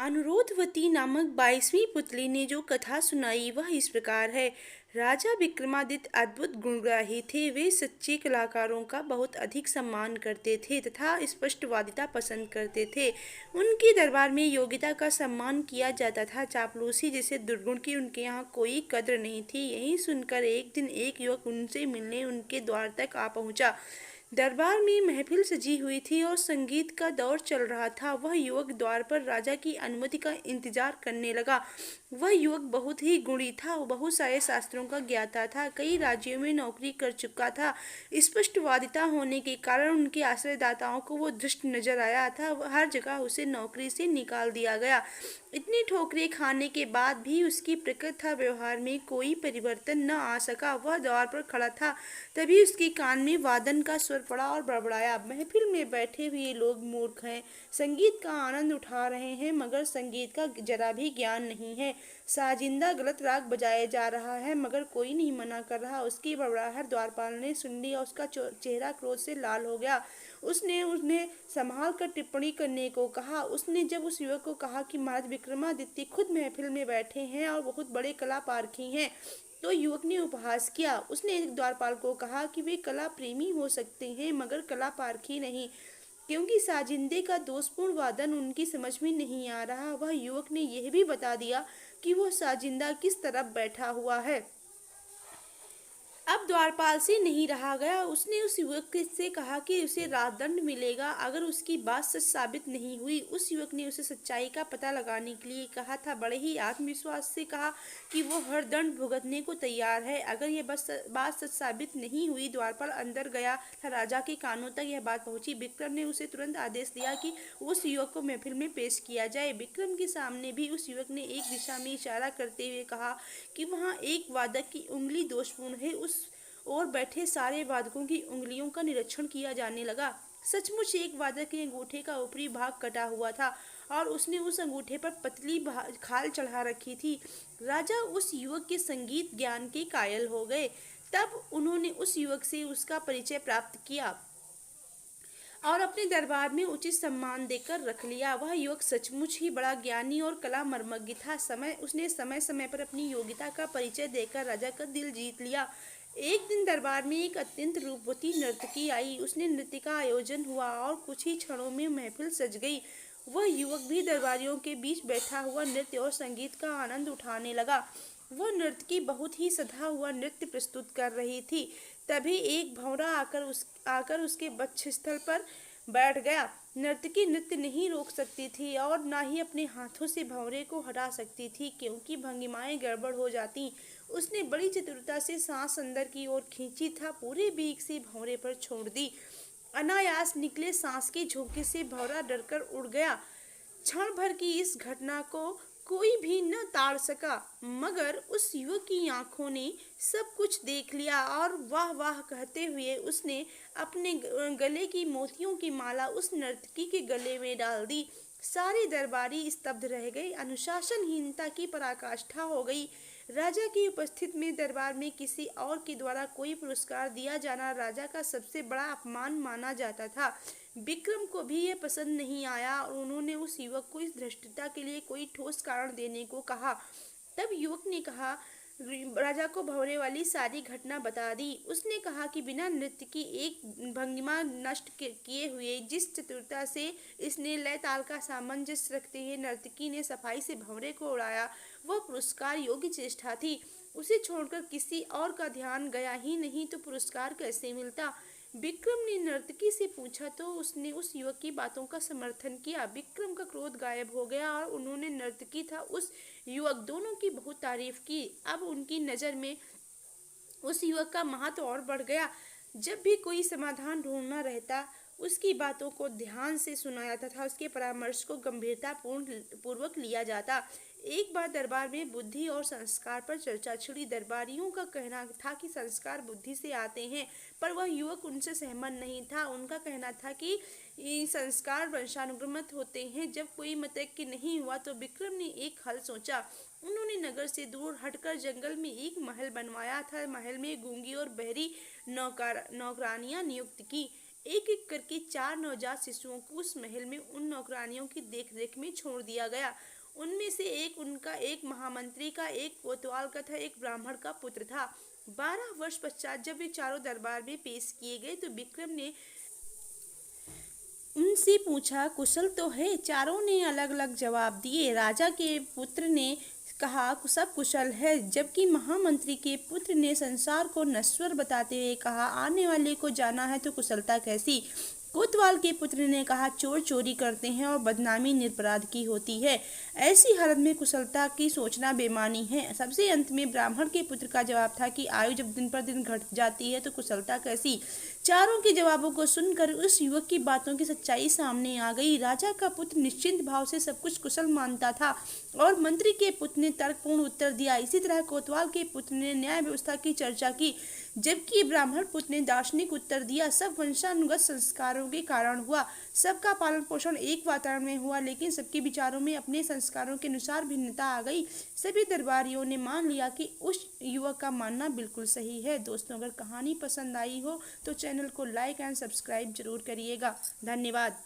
अनुरोधवती नामक 22वीं पुतली ने जो कथा सुनाई वह इस प्रकार है। राजा विक्रमादित्य अद्भुत गुणग्राही थे। वे सच्चे कलाकारों का बहुत अधिक सम्मान करते थे तथा स्पष्टवादिता पसंद करते थे। उनके दरबार में योग्यता का सम्मान किया जाता था, चापलूसी जैसे दुर्गुण की उनके यहाँ कोई कद्र नहीं थी। यही सुनकर एक दिन एक युवक उनसे मिलने उनके द्वार तक आ पहुंचा। दरबार में महफिल सजी हुई थी और संगीत का दौर चल रहा था। वह युवक द्वार पर राजा की अनुमति का इंतजार करने लगा। वह युवक बहुत ही गुणी था, बहुत सारे शास्त्रों का ज्ञाता था, कई राज्यों में नौकरी कर चुका था। स्पष्टवादिता होने के कारण उनके आश्रयदाताओं को वो दुष्ट नजर आया था। हर जगह उसे नौकरी से निकाल दिया गया। इतनी ठोकरें खाने के बाद भी उसकी प्रकृति व्यवहार में कोई परिवर्तन न आ सका। वह द्वार पर खड़ा था, तभी उसके कान में वादन का स्वर पड़ा और बड़बड़ाया, महफिल में बैठे हुए लोग मूर्ख हैं, संगीत का आनंद उठा रहे हैं मगर संगीत का जरा भी ज्ञान नहीं है। साजिंदा गलत राग बजाया जा रहा है मगर कोई नहीं मना कर रहा। उसकी बड़बड़ाहट द्वारपाल ने सुन ली और उसका चेहरा क्रोध से लाल हो गया। उसने उन्हें संभाल कर टिप्पणी करने को कहा। उसने जब उस युवक को कहा कि महाराज विक्रमादित्य खुद महफिल में बैठे हैं और बहुत बड़े कला पारखी हैं, तो युवक ने उपहास किया। उसने द्वारपाल को कहा कि वे कला प्रेमी हो सकते हैं मगर कला पारखी नहीं, क्योंकि साजिंदे का दोषपूर्ण वादन उनकी समझ में नहीं आ रहा। वह युवक ने यह भी बता दिया कि वह साजिंदा किस तरफ बैठा हुआ है। अब द्वारपाल से नहीं रहा गया। उसने उस युवक से कहा कि उसे राजदंड मिलेगा अगर उसकी बात सच साबित नहीं हुई। उस युवक ने उसे सच्चाई का पता लगाने के लिए कहा था। बड़े ही आत्मविश्वास से कहा कि वो हर दंड भुगतने को तैयार है अगर यह बात सच साबित नहीं हुई। द्वारपाल अंदर गया था। राजा के कानों तक यह बात पहुंची। विक्रम ने उसे तुरंत आदेश दिया कि उस युवक को महफिल में पेश किया जाए। विक्रम के सामने भी उस युवक ने एक दिशा में इशारा करते हुए कहा कि वहाँ एक वादक की उंगली दोषपूर्ण है। उस और बैठे सारे वादकों की उंगलियों का निरीक्षण किया जाने लगा। सचमुच एक वादक के अंगूठे का ऊपरी भाग कटा हुआ था और उसने उस अंगूठे पर पतली खाल चढ़ा रखी थी। राजा उस युवक के संगीत ज्ञान के कायल हो गए। तब उन्होंने उस युवक से उसका परिचय प्राप्त किया और अपने दरबार में उचित सम्मान देकर रख लिया। वह युवक सचमुच ही बड़ा ज्ञानी और कला मर्मज्ञ था। उसने समय समय पर अपनी योग्यता का परिचय देकर राजा का दिल जीत लिया। एक दिन दरबार में एक अत्यंत रूपवती नर्तकी आई। उसने नृत्य का आयोजन हुआ और कुछ ही क्षणों में महफिल सज गई। वह युवक भी दरबारियों के बीच बैठा हुआ नृत्य और संगीत का आनंद उठाने लगा। वह नर्तकी बहुत ही सधा हुआ नृत्य प्रस्तुत कर रही थी। तभी एक भंवरा आकर उसके वक्षस्थल पर बैठ गया। नर्तकी नृत्य नहीं रोक सकती थी और न ही अपने हाथों से भंवरे को हटा सकती थी, क्योंकि भंगिमाएं गड़बड़ हो जाती। उसने बड़ी चतुरता से सांस अंदर की ओर खींची था, पूरे बेग से भंवरे पर छोड़ दी। अनायास निकले सांस के झोंके से भंवरा डरकर उड़ गया। क्षण भर की इस घटना को कोई भी न ताड़ सका, मगर उस युवक की आंखों ने सब कुछ देख लिया और वाह वाह कहते हुए उसने अपने गले की मोतियों की माला उस नर्तकी के गले में डाल दी। सारे दरबारी स्तब्ध रह गए। अनुशासनहीनता की पराकाष्ठा हो गई। राजा की उपस्थिति में दरबार में किसी और के द्वारा कोई पुरस्कार दिया जाना राजा का सबसे बड़ा अपमान माना जाता था। विक्रम को भी यह पसंद नहीं आया और उन्होंने उस युवक को इस धृष्टता के लिए कोई ठोस कारण देने को कहा। तब युवक ने कहा, राजा को भंवरे वाली सारी घटना बता दी। उसने कहा कि बिना नृत्य की एक भंगिमा नष्ट किए हुए जिस चतुरता से इसने लय ताल का सामंजस्य रखते हुए नर्तकी ने सफाई से भंवरे को उड़ाया, वह पुरस्कार योग्य चेष्टा थी। उसे छोड़कर किसी और का ध्यान गया ही नहीं तो पुरस्कार कैसे मिलता। विक्रम ने नर्तकी से पूछा तो उसने उस युवक की बातों का समर्थन किया। विक्रम का क्रोध गायब हो गया और उन्होंने नर्तकी था उस युवक दोनों की बहुत तारीफ की। अब उनकी नज़र में उस युवक का महत्व और बढ़ गया। जब भी कोई समाधान ढूंढना रहता, उसकी बातों को ध्यान से सुना जाता था, उसके परामर्श को गंभीरता पूर्वक लिया जाता। एक बार दरबार में बुद्धि और संस्कार पर चर्चा छिड़ी। दरबारियों का कहना था कि संस्कार बुद्धि से आते हैं, पर वह युवक उनसे सहमत नहीं था। उनका कहना था कि ये संस्कार वंशानुगत होते हैं। जब कोई मतैक्य नहीं हुआ तो विक्रम ने एक हल सोचा। उन्होंने नगर से दूर हटकर जंगल में एक महल बनवाया था। महल में गूंगी और बहरी नौकरानियां नियुक्त की। एक एक करके 4 नवजात शिशुओं को उस महल में उन नौकरानियों की देखरेख में छोड़ दिया गया। उनमें से एक उनका एक महामंत्री का, एक कोतवाल का था, एक ब्राह्मण का पुत्र था। 12 वर्ष पश्चात जब वे चारों दरबार में पेश किए गए तो विक्रम ने उनसे पूछा, कुशल तो है? चारों ने अलग अलग जवाब दिए। राजा के पुत्र ने कहा, सब कुशल है, जबकि महामंत्री के पुत्र ने संसार को नश्वर बताते हुए कहा, आने वाले को जाना है तो कुशलता कैसी? कोतवाल के पुत्र ने कहा, चोर चोरी करते हैं और बदनामी निरपराध की होती है, ऐसी हालत में कुशलता की सोचना बेमानी है। सबसे अंत में ब्राह्मण के पुत्र का जवाब था कि आयु जब दिन पर दिन घट जाती है तो कुशलता कैसी? चारों के जवाबों को सुनकर उस युवक की बातों की सच्चाई सामने आ गई। राजा का पुत्र निश्चिंत भाव से सब कुछ कुशल मानता था और मंत्री के पुत्र ने तर्कपूर्ण उत्तर दिया। इसी तरह कोतवाल के पुत्र ने न्याय व्यवस्था की चर्चा की, जबकि ब्राह्मण पुत्र ने दार्शनिक उत्तर दिया। सब वंशानुगत संस्कारों के कारण हुआ, सबका पालन पोषण एक वातावरण में हुआ, लेकिन सबके विचारों में अपने संस्कारों के अनुसार भिन्नता आ गई। सभी दरबारियों ने मान लिया कि उस युवक का मानना बिल्कुल सही है। दोस्तों, अगर कहानी पसंद आई हो तो चैनल को लाइक एंड सब्सक्राइब जरूर करिएगा। धन्यवाद।